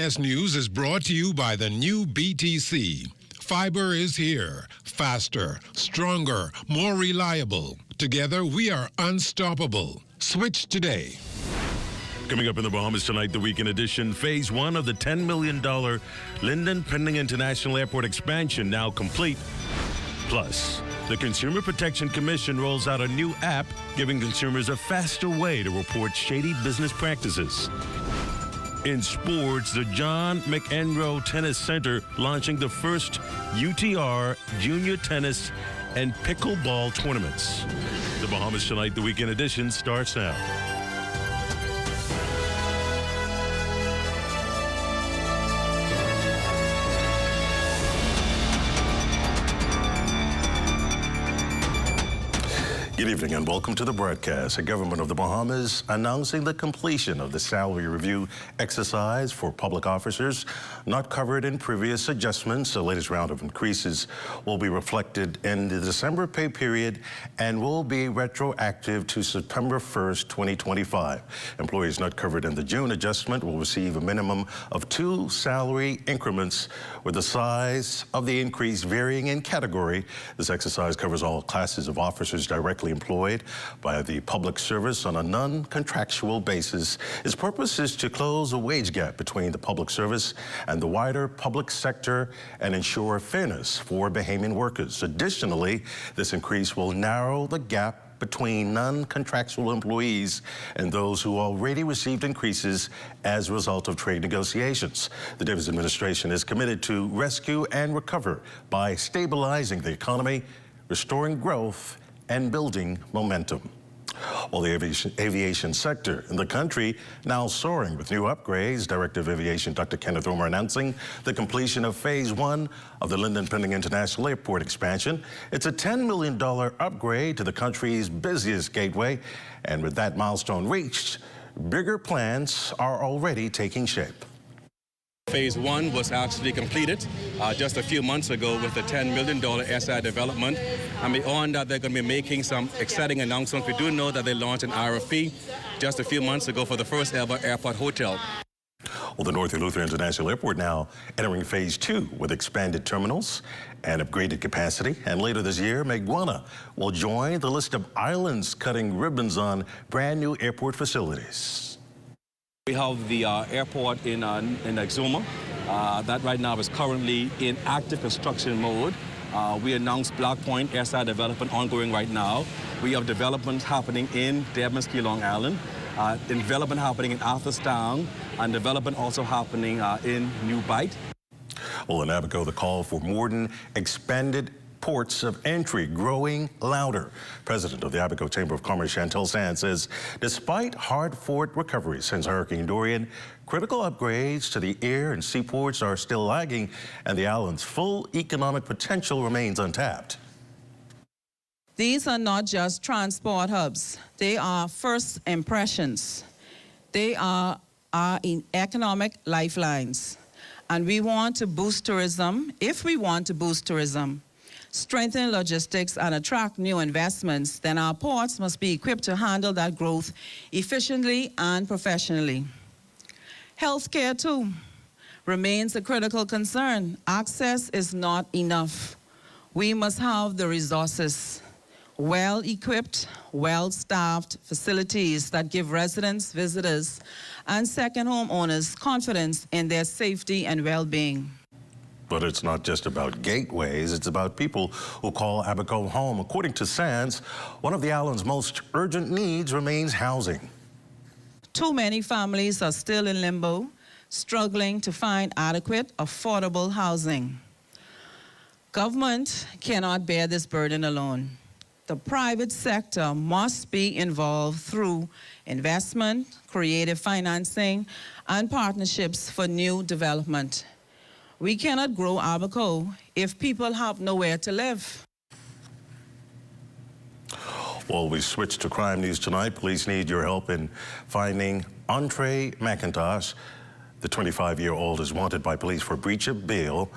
News is brought to you by the new BTC. Fiber is here. Faster, stronger, more reliable. Together, we are unstoppable. Switch today. Coming up in the Bahamas tonight, the weekend edition, Phase 1 of the $10 million Linden Pending International Airport expansion now complete. Plus, the Consumer Protection Commission rolls out a new app giving consumers a faster way to report shady business practices. In sports, the John McEnroe Tennis Center launching the first UTR Junior Tennis and Pickleball tournaments. The Bahamas tonight, the weekend edition starts now. Good evening and welcome to the broadcast. The government of the Bahamas announcing the completion of the salary review exercise for public officers not covered in previous adjustments. The latest round of increases will be reflected in the December pay period and will be retroactive to September 1st, 2025. Employees not covered in the June adjustment will receive a minimum of 2 salary increments with the size of the increase varying in category. This exercise covers all classes of officers directly employed by the public service on a non-contractual basis. Its purpose is to close a wage gap between the public service and the wider public sector and ensure fairness for Bahamian workers. Additionally, this increase will narrow the gap between non-contractual employees and those who already received increases as a result of trade negotiations. The Davis administration is committed to rescue and recover by stabilizing the economy, restoring growth, and building momentum. While the aviation sector in the country now soaring with new upgrades, Director of Aviation Dr. Kenneth Romer announcing the completion of Phase 1 of the Linden Pending International Airport expansion. It's a $10 million upgrade to the country's busiest gateway, and with that milestone reached, bigger plans are already taking shape. Phase 1 was actually completed just a few months ago with the $10 million SI development. And beyond that, they're going to be making some exciting announcements. We do know that they launched an RFP just a few months ago for the first ever airport hotel. Well, the North Eleuthera International Airport now entering Phase 2 with expanded terminals and upgraded capacity. And later this year, Maguana will join the list of islands cutting ribbons on brand new airport facilities. We have the airport in Exuma. That right now is currently in active construction mode. We announced Black Point SI development ongoing right now. We have development happening in Devon's Key, Long Island, development happening in Arthurstown, and development also happening in New Bight. Well, in Abaco, the call for modern expanded ports of entry growing louder. President of the Abaco Chamber of Commerce, Chantel Sands, says despite hard-fought recovery since Hurricane Dorian, critical upgrades to the air and seaports are still lagging, and the island's full economic potential remains untapped. These are not just transport hubs. They are first impressions. They are in economic lifelines. And we want to boost tourism. If we want to boost tourism, strengthen logistics and attract new investments, then our ports must be equipped to handle that growth efficiently and professionally. Healthcare, too, remains a critical concern. Access is not enough. We must have the resources, well-equipped, well-staffed facilities that give residents, visitors, and second home owners confidence in their safety and well-being. But it's not just about gateways, it's about people who call Abaco home. According to Sands, one of the island's most urgent needs remains housing. Too many families are still in limbo, struggling to find adequate, affordable housing. Government cannot bear this burden alone. The private sector must be involved through investment, creative financing, and partnerships for new development. We cannot grow Abaco if people have nowhere to live. Well, we switch to crime news tonight. Police need your help in finding Andre McIntosh. The 25-year-old is wanted by police for breach of bail.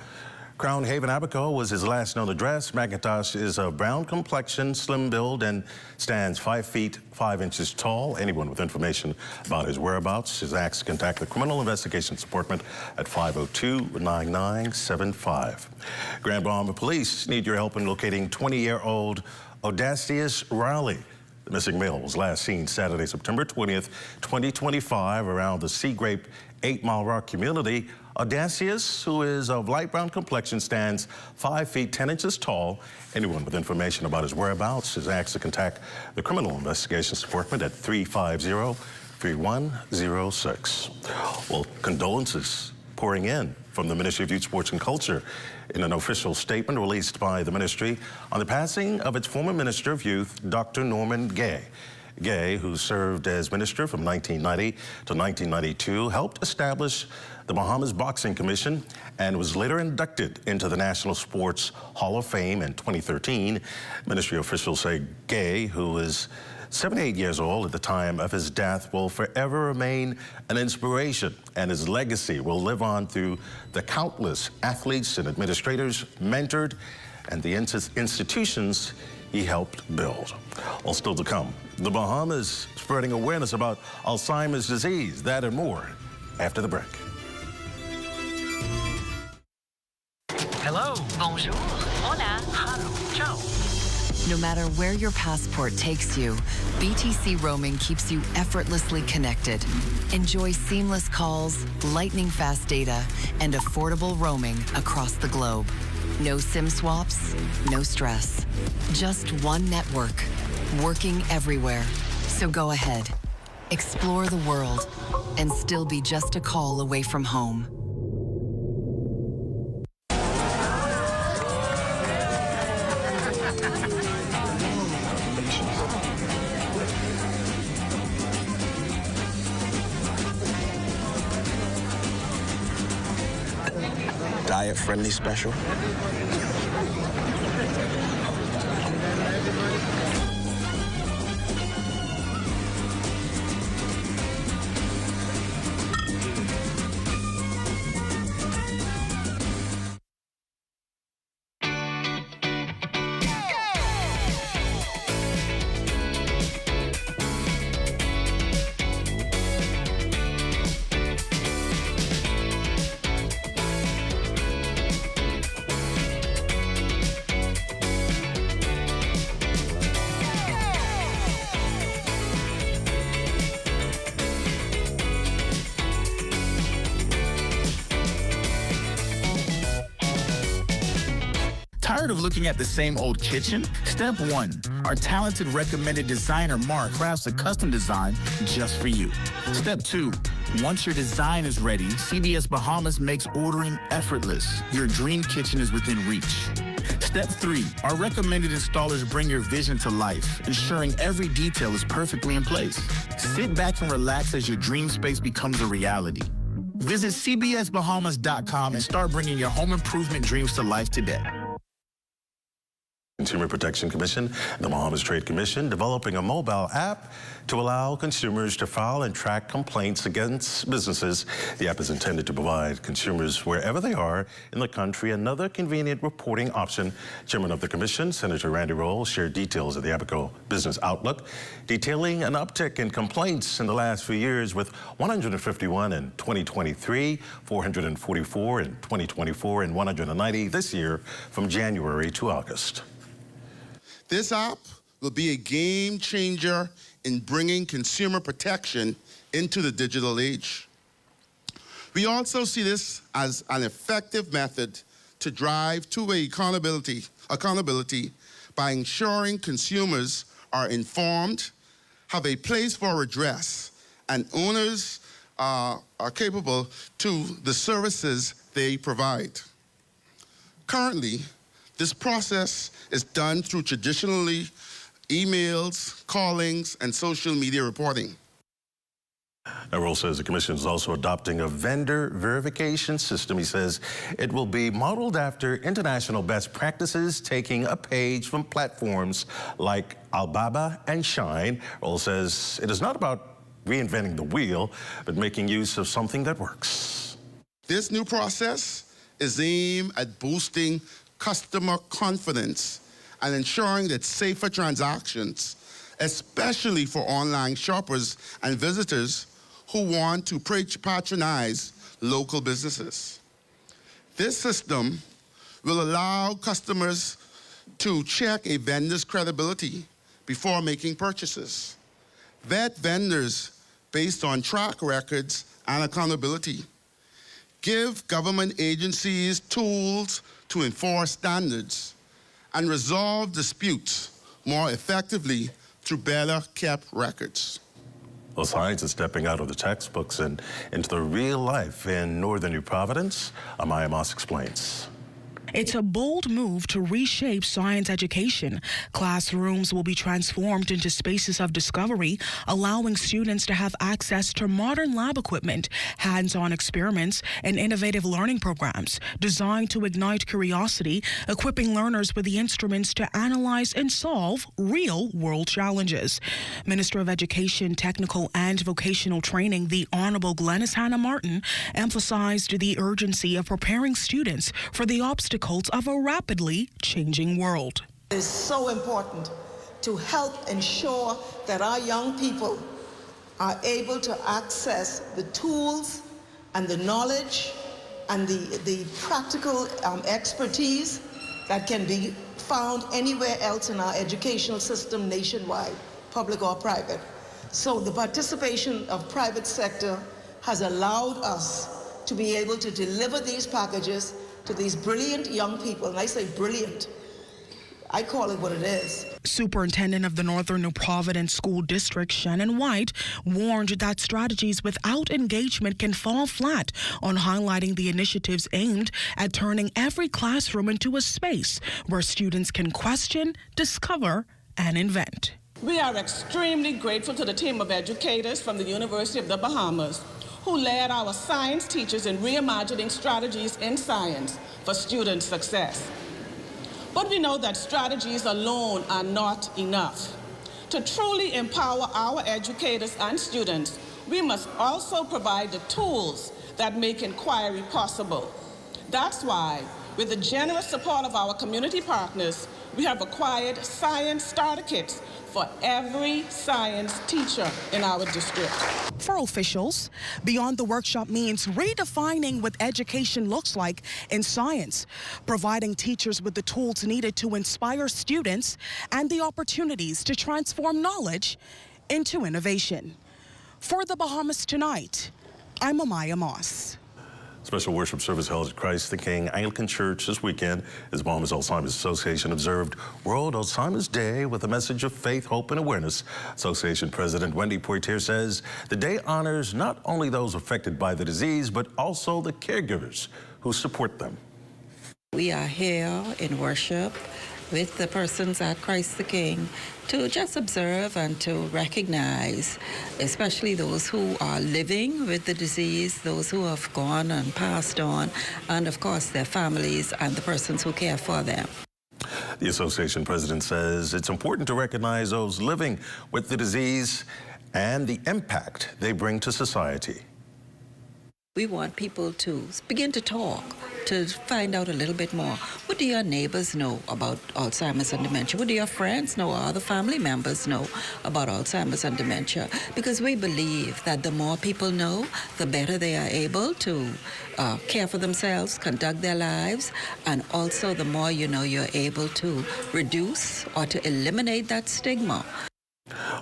Crown Haven Abaco was his last known address. McIntosh is of brown complexion, slim build, and stands 5 feet 5 inches tall. Anyone with information about his whereabouts is asked to contact the Criminal Investigations Department at 502-9975. Grand Bahama Police need your help in locating 20-year-old Audacious Riley. The missing male was last seen Saturday, September 20th, 2025, around the Sea Grape 8 Mile Rock community. Audacious, who is of light brown complexion, stands 5 feet 10 inches tall. Anyone with information about his whereabouts is asked to contact the Criminal Investigations Department at 350-3106. Well, condolences pouring in from the Ministry of Youth, Sports and Culture in an official statement released by the ministry on the passing of its former Minister of Youth, Dr. Norman Gay. Gay, who served as minister from 1990 to 1992, helped establish the Bahamas Boxing Commission and was later inducted into the National Sports Hall of Fame in 2013. Ministry officials say Gay, who was 78 years old at the time of his death, will forever remain an inspiration, and his legacy will live on through the countless athletes and administrators mentored and the institutions he helped build. All still to come, the Bahamas spreading awareness about Alzheimer's disease, that and more after the break. Hello, bonjour, hola, hello, ciao. No matter where your passport takes you, BTC roaming keeps you effortlessly connected. Enjoy seamless calls, lightning-fast data, and affordable roaming across the globe. No SIM swaps, no stress. Just one network, working everywhere. So go ahead, explore the world, and still be just a call away from home. Diet-friendly special. Tired of looking at the same old kitchen? Step 1. Our talented recommended designer Mark crafts a custom design just for you. Step 2. Once your design is ready, CBS Bahamas makes ordering effortless. Your dream kitchen is within reach. Step 3. Our recommended installers bring your vision to life, ensuring every detail is perfectly in place. Sit back and relax as your dream space becomes a reality. Visit cbsbahamas.com and start bringing your home improvement dreams to life today. Consumer Protection Commission and the Bahamas Trade Commission developing a mobile app to allow consumers to file and track complaints against businesses. The app is intended to provide consumers wherever they are in the country another convenient reporting option. Chairman of the Commission, Senator Randy Roll, shared details of the Abaco Business Outlook, detailing an uptick in complaints in the last few years, with 151 in 2023, 444 in 2024, and 190 this year from January to August. This app will be a game changer in bringing consumer protection into the digital age. We also see this as an effective method to drive two-way accountability by ensuring consumers are informed, have a place for redress, and owners are capable to the services they provide. Currently, this process is done through traditionally emails, callings, and social media reporting. Roll says the Commission is also adopting a vendor verification system. He says it will be modeled after international best practices, taking a page from platforms like Alibaba and Shine. Roll says it is not about reinventing the wheel, but making use of something that works. This new process is aimed at boosting customer confidence and ensuring that safer transactions, especially for online shoppers and visitors who want to patronize local businesses. This system will allow customers to check a vendor's credibility before making purchases, vet vendors based on track records and accountability, give government agencies tools to enforce standards, and resolve disputes more effectively through better kept records. Well, science is stepping out of the textbooks and into the real life in northern New Providence. Amaya Moss explains. It's a bold move to reshape science education. Classrooms will be transformed into spaces of discovery, allowing students to have access to modern lab equipment, hands-on experiments, and innovative learning programs designed to ignite curiosity, equipping learners with the instruments to analyze and solve real-world challenges. Minister of Education, Technical and Vocational Training, the Honorable Glenys Hannah Martin, emphasized the urgency of preparing students for the obstacles of a rapidly changing world. It is so important to help ensure that our young people are able to access the tools and the knowledge and the practical expertise that can be found anywhere else in our educational system nationwide, public or private. So the participation of private sector has allowed us to be able to deliver these packages to these brilliant young people. And I say brilliant, I call it what it is. Superintendent of the Northern New Providence School District, Shannon White, warned that strategies without engagement can fall flat on highlighting the initiatives aimed at turning every classroom into a space where students can question, discover, and invent. We are extremely grateful to the team of educators from the University of the Bahamas who led our science teachers in reimagining strategies in science for student success. But we know that strategies alone are not enough. To truly empower our educators and students, we must also provide the tools that make inquiry possible. That's why, with the generous support of our community partners, we have acquired science starter kits for every science teacher in our district. For officials, Beyond the Workshop means redefining what education looks like in science, providing teachers with the tools needed to inspire students and the opportunities to transform knowledge into innovation. For the Bahamas Tonight, I'm Amaya Moss. Special worship service held at Christ the King Anglican Church this weekend as Bahamas Alzheimer's Association observed World Alzheimer's Day with a message of faith, hope, and awareness. Association President Wendy Poitier says the day honors not only those affected by the disease, but also the caregivers who support them. We are here in worship with the persons at Christ the King to just observe and to recognize, especially those who are living with the disease, those who have gone and passed on, and of course their families and the persons who care for them. The association president says it's important to recognize those living with the disease and the impact they bring to society. We want people to begin to talk, to find out a little bit more. What do your neighbors know about Alzheimer's and dementia? What do your friends know or other family members know about Alzheimer's and dementia? Because we believe that the more people know, the better they are able to care for themselves, conduct their lives, and also the more you know you're able to reduce or to eliminate that stigma.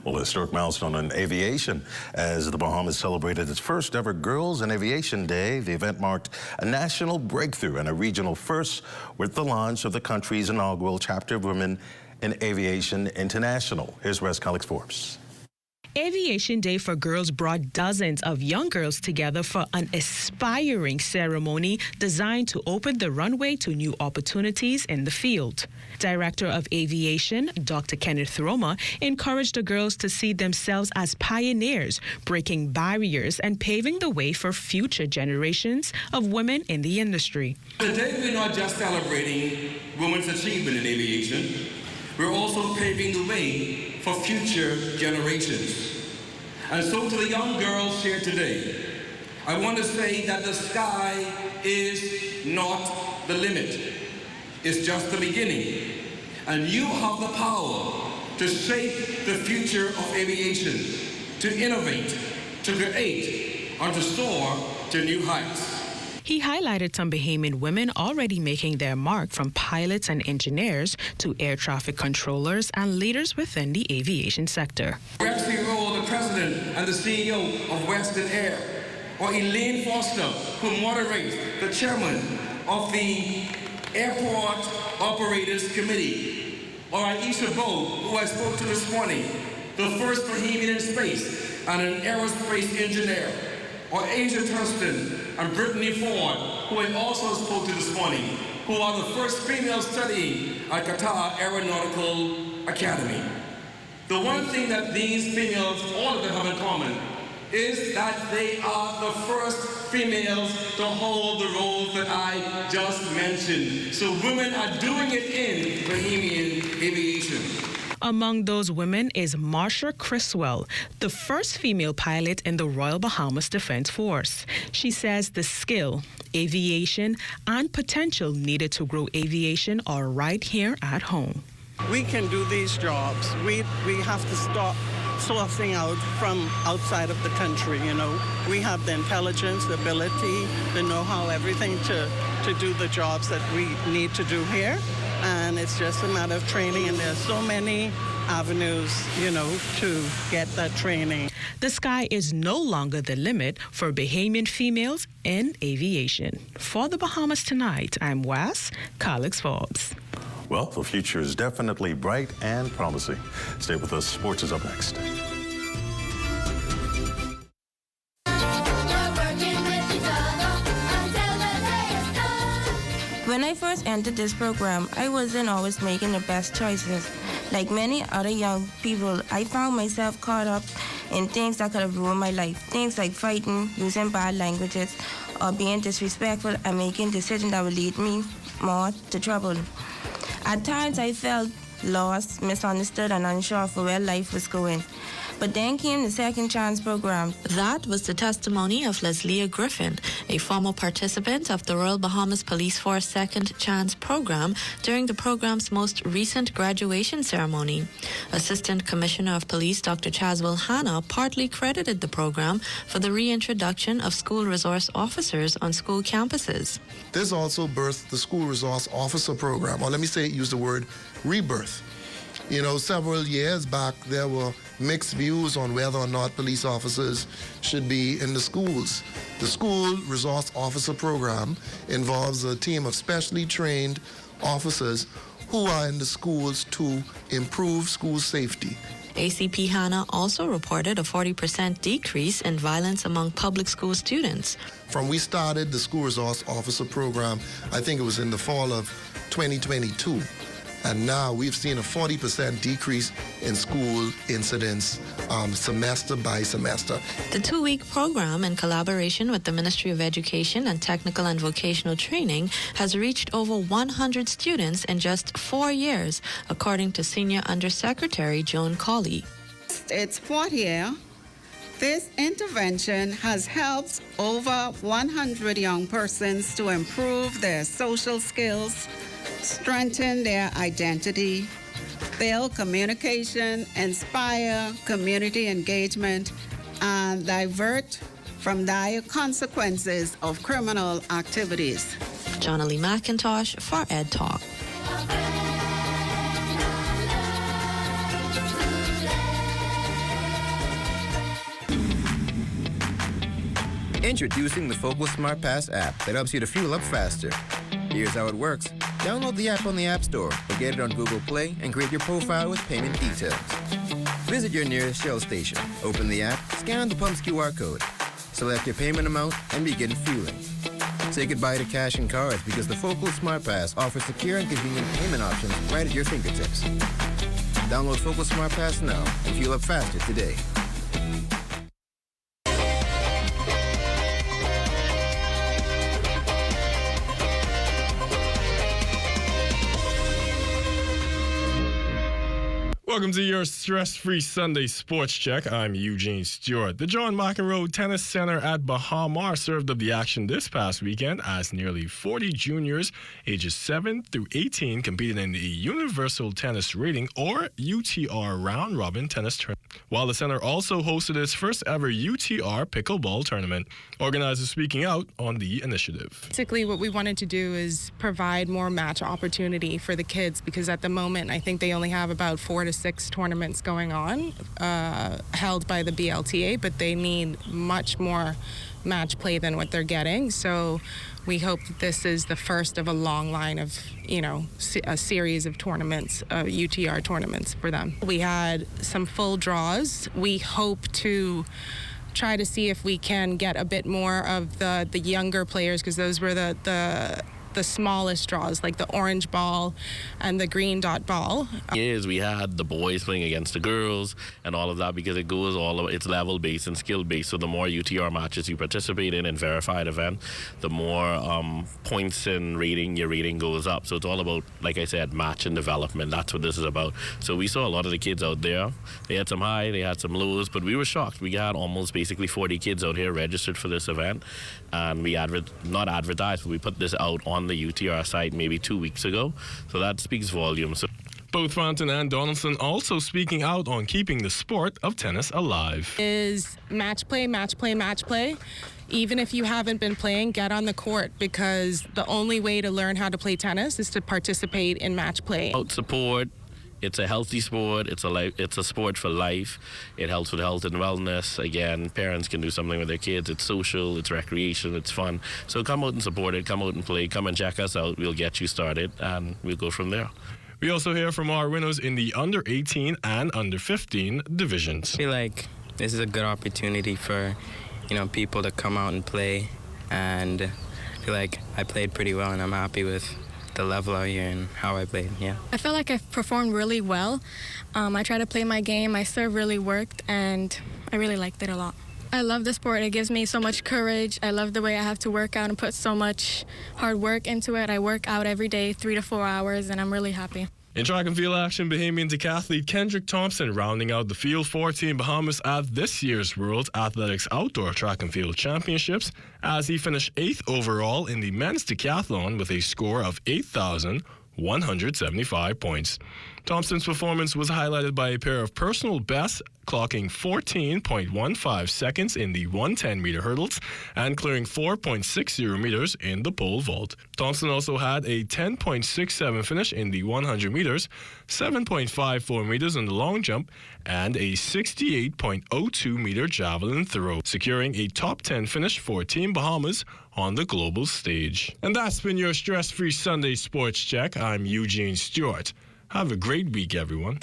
Well, a historic milestone in aviation as the Bahamas celebrated its first ever Girls in Aviation Day. The event marked a national breakthrough and a regional first with the launch of the country's inaugural chapter of Women in Aviation International. Here's Wes Calix Forbes. Aviation Day for Girls brought dozens of young girls together for an aspiring ceremony designed to open the runway to new opportunities in the field. Director of Aviation, Dr. Kenneth Roma, encouraged the girls to see themselves as pioneers, breaking barriers and paving the way for future generations of women in the industry. Today, we're not just celebrating women's achievement in aviation, we're also paving the way for future generations. And so to the young girls here today, I want to say that the sky is not the limit. It's just the beginning. And you have the power to shape the future of aviation, to innovate, to create, and to soar to new heights. He highlighted some Bahamian women already making their mark, from pilots and engineers to air traffic controllers and leaders within the aviation sector. Rex Rowe, the president and the CEO of Western Air, or Elaine Foster, who moderates the chairman of the Airport Operators Committee, or Aisha Bowe, who I spoke to this morning, the first Bahamian in space and an aerospace engineer, or Asia Thurston and Brittany Ford, who I also spoke to this morning, who are the first females studying at Qatar Aeronautical Academy. The one thing that these females, all of them, have in common is that they are the first females to hold the roles that I just mentioned. So women are doing it in Bahamian aviation. Among those women is Marsha Criswell, the first female pilot in the Royal Bahamas Defense Force. She says the skill, aviation, and potential needed to grow aviation are right here at home. We can do these jobs. We have to stop sourcing out from outside of the country, you know. We have the intelligence, the ability, the know-how, everything to do the jobs that we need to do here. And it's just a matter of training, and there's so many avenues, you know, to get that training. The sky is no longer the limit for Bahamian females in aviation. For the Bahamas Tonight, I'm Wes Calix Forbes. Well, the future is definitely bright and promising. Stay with us. Sports is up next. When I first entered this program, I wasn't always making the best choices. Like many other young people, I found myself caught up in things that could have ruined my life. Things like fighting, using bad languages, or being disrespectful and making decisions that would lead me more to trouble. At times, I felt lost, misunderstood, and unsure of where life was going. But then came the Second Chance program. That was the testimony of Leslia Griffin, a former participant of the Royal Bahamas Police Force Second Chance program during the program's most recent graduation ceremony. Assistant Commissioner of Police Dr. Chaswell Hanna partly credited the program for the reintroduction of school resource officers on school campuses. This also birthed the School Resource Officer program, or let me say, use the word rebirth. You know, several years back, there were mixed views on whether or not police officers should be in the schools. The School Resource Officer program involves a team of specially trained officers who are in the schools to improve school safety. ACP Hanna also reported a 40% decrease in violence among public school students. From we started the School Resource Officer program, I think it was in the fall of 2022. And now we've seen a 40% decrease in school incidents semester by semester. The 2-week program, in collaboration with the Ministry of Education and Technical and Vocational Training, has reached over 100 students in just 4 years, according to Senior Undersecretary Joan Colley. Its 4th year, this intervention has helped over 100 young persons to improve their social skills, strengthen their identity, build communication, inspire community engagement, and divert from dire consequences of criminal activities. Jonalie McIntosh for Ed Talk. Introducing the Focal Smart Pass app that helps you to fuel up faster. Here's how it works. Download the app on the App Store or get it on Google Play and create your profile with payment details. Visit your nearest Shell station, open the app, scan the pump's QR code, select your payment amount, and begin fueling. Say goodbye to cash and cards because the Focal Smart Pass offers secure and convenient payment options right at your fingertips. Download Focal Smart Pass now and fuel up faster today. Welcome to your stress-free Sunday sports check. I'm Eugene Stewart. The John McEnroe Tennis Center at Bahamar served up the action this past weekend as nearly 40 juniors ages 7 through 18 competed in the Universal Tennis Rating, or UTR, round-robin tennis tournament, while the center also hosted its first ever UTR pickleball tournament. Organizers speaking out on the initiative. Basically, what we wanted to do is provide more match opportunity for the kids, because at the moment, I think they only have about 4 to 6 tournaments going on held by the BLTA, but they need much more match play than what they're getting. So we hope that this is the first of a long line of, a series of tournaments, UTR tournaments for them. We had some full draws. We hope to try to see if we can get a bit more of the younger players, because those were the smallest draws, like the orange ball and the green dot ball. Years we had the boys playing against the girls and all of that, because it goes it's level based and skill based. So the more UTR matches you participate in and verified event, the more points and your rating goes up. So it's all about, like I said, match and development. That's what this is about. So we saw a lot of the kids out there. They had some high, they had some lows, but we were shocked. We had almost basically 40 kids out here registered for this event, and we not advertised, but we put this out on the UTR site maybe 2 weeks ago, so that speaks volumes. Both Fountain and Donaldson also speaking out on keeping the sport of tennis alive. Is match play, match play, match play. Even if you haven't been playing, get on the court, because the only way to learn how to play tennis is to participate in match play. Out support. It's a healthy sport. It's a sport for life. It helps with health and wellness. Again, parents can do something with their kids. It's social, it's recreation, it's fun. So come out and support it. Come out and play. Come and check us out. We'll get you started, and we'll go from there. We also hear from our winners in the under 18 and under 15 divisions. I feel like this is a good opportunity for, people to come out and play, and I feel like I played pretty well, and I'm happy with the level out here and how I played. I felt like I performed really well. I tried to play my game. My serve really worked, and I really liked it a lot. I love the sport. It gives me so much courage. I love the way I have to work out and put so much hard work into it. I work out every day, 3 to 4 hours, and I'm really happy. In track and field action, Bahamian decathlete Kendrick Thompson rounding out the field for Team Bahamas at this year's World Athletics Outdoor Track and Field Championships, as he finished 8th overall in the men's decathlon with a score of 8,175 points. Thompson's performance was highlighted by a pair of personal bests, clocking 14.15 seconds in the 110-meter hurdles and clearing 4.60 meters in the pole vault. Thompson also had a 10.67 finish in the 100 meters, 7.54 meters in the long jump, and a 68.02 meter javelin throw, securing a top 10 finish for Team Bahamas on the global stage. And that's been your stress-free Sunday sports check. I'm Eugene Stewart. Have a great week, everyone.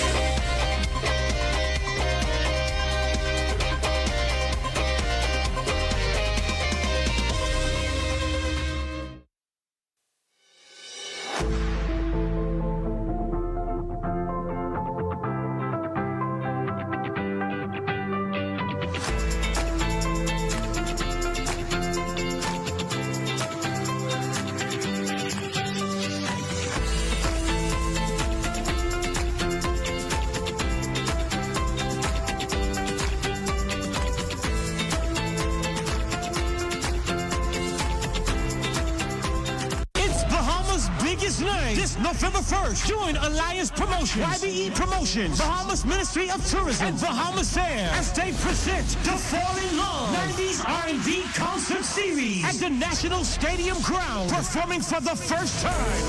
This November 1st, join Alliance Promotions, YBE Promotions, Bahamas Ministry of Tourism, and Bahamas Air as they present the Fall in Love 90s R&B Concert Series at the National Stadium Ground, performing for the first time.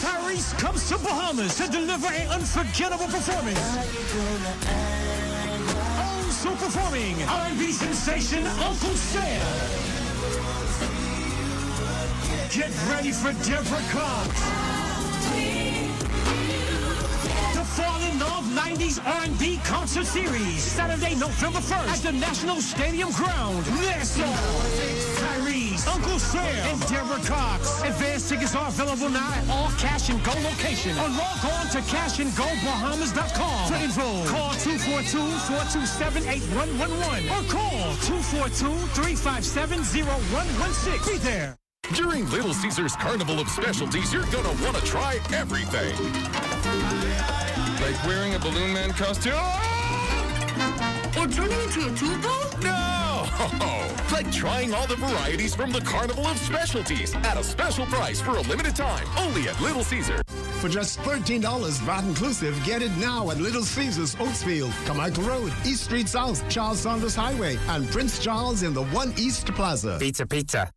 Tyrese comes to Bahamas to deliver an unforgettable performance. Also performing R&B sensation Uncle Sam. Get ready for Deborah Cox. The Fall in Love 90s R&B Concert Series, Saturday, November 1st at the National Stadium Ground. Nassau. Tyrese, Uncle Sam, and Deborah Cox. Advanced tickets are available now at all Cash and Go locations. Or log on to cashandgobahamas.com. For info, call 242-427-8111 or call 242-357-0116. Be there. During Little Caesars Carnival of Specialties, you're gonna want to try everything. Like wearing a balloon man costume. Or turning into a tuba? No! Like trying all the varieties from the Carnival of Specialties at a special price for a limited time, only at Little Caesar. For just $13 VAT inclusive, get it now at Little Caesars, Oatsfield, Carmichael Road, East Street South, Charles Saunders Highway, and Prince Charles in the One East Plaza. Pizza, pizza.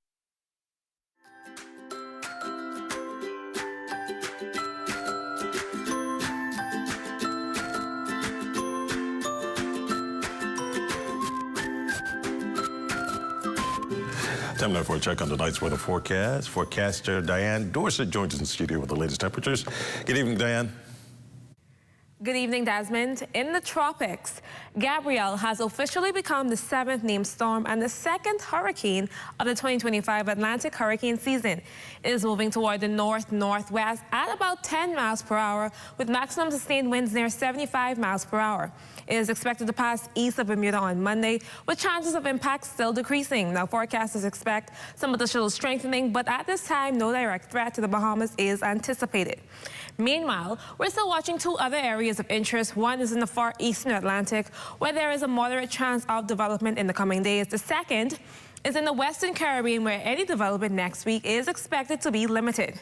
Time now for a check on tonight's weather forecast. Forecaster Diane Dorsett joins us in the studio with the latest temperatures. Good evening, Diane. Good evening, Desmond. In the tropics, Gabrielle has officially become the 7th named storm and the 2nd hurricane of the 2025 Atlantic hurricane season. It is moving toward the north-northwest at about 10 miles per hour with maximum sustained winds near 75 miles per hour. It is expected to pass east of Bermuda on Monday, with chances of impact still decreasing. Now, forecasters expect some additional strengthening, but at this time, no direct threat to the Bahamas is anticipated. Meanwhile, we're still watching two other areas of interest. One is in the far eastern Atlantic, where there is a moderate chance of development in the coming days. The second is in the Western Caribbean, where any development next week is expected to be limited.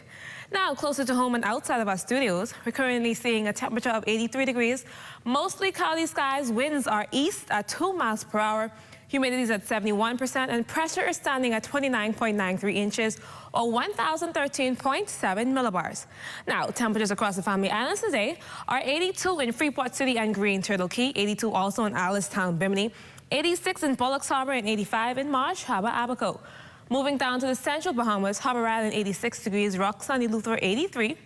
Now, closer to home and outside of our studios, we're currently seeing a temperature of 83 degrees, mostly cloudy skies, winds are east at 2 miles per hour, humidity is at 71%, and pressure is standing at 29.93 inches, or 1,013.7 millibars. Now, temperatures across the Family Islands today are 82 in Freeport City and Green Turtle Key, 82 also in Alistown, Bimini, 86 in Bullocks Harbor, and 85 in Marsh Harbor, Abaco. Moving down to the central Bahamas, Harbor Island 86 degrees, Rock Sunny Luther 83,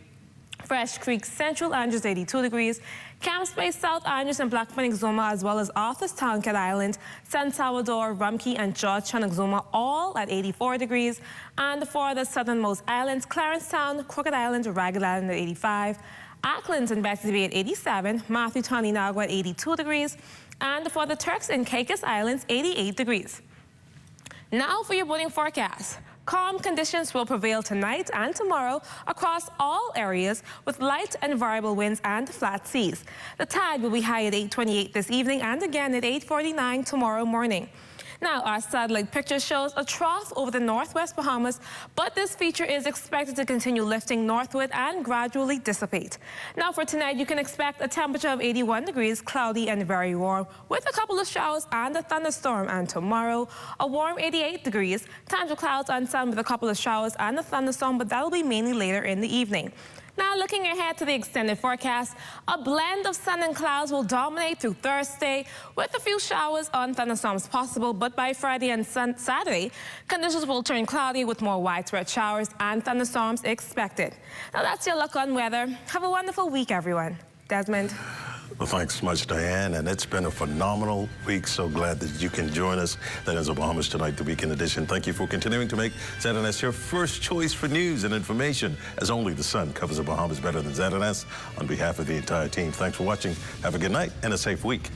Fresh Creek Central Andrews 82 degrees, Camp Space South Andrews and Black Phoenix Zuma, as well as Arthurstown, Cat Island, San Salvador, Rumkey, and Georgetown Zuma, all at 84 degrees. And for the southernmost islands, Clarencetown, Crooked Island, Ragged Island at 85, Acklands and Betsy Bay at 87, Matthew Tawny Nagua at 82 degrees, and for the Turks and Caicos Islands, 88 degrees. Now for your boating forecast. Calm conditions will prevail tonight and tomorrow across all areas with light and variable winds and flat seas. The tide will be high at 8:28 this evening and again at 8:49 tomorrow morning. Now, our satellite picture shows a trough over the northwest Bahamas, but this feature is expected to continue lifting northward and gradually dissipate. Now, for tonight, you can expect a temperature of 81 degrees, cloudy and very warm, with a couple of showers and a thunderstorm. And tomorrow, a warm 88 degrees, times of clouds and sun with a couple of showers and a thunderstorm, but that will be mainly later in the evening. Now, looking ahead to the extended forecast, a blend of sun and clouds will dominate through Thursday with a few showers and thunderstorms possible, but by Friday and Saturday, conditions will turn cloudy with more widespread showers and thunderstorms expected. Now, that's your look on weather. Have a wonderful week, everyone. Desmond. Well, thanks so much, Diane, and it's been a phenomenal week. So glad that you can join us. That is Bahamas Tonight, the weekend edition. Thank you for continuing to make ZNS your first choice for news and information, as only the sun covers the Bahamas better than ZNS. On behalf of the entire team, thanks for watching. Have a good night and a safe week.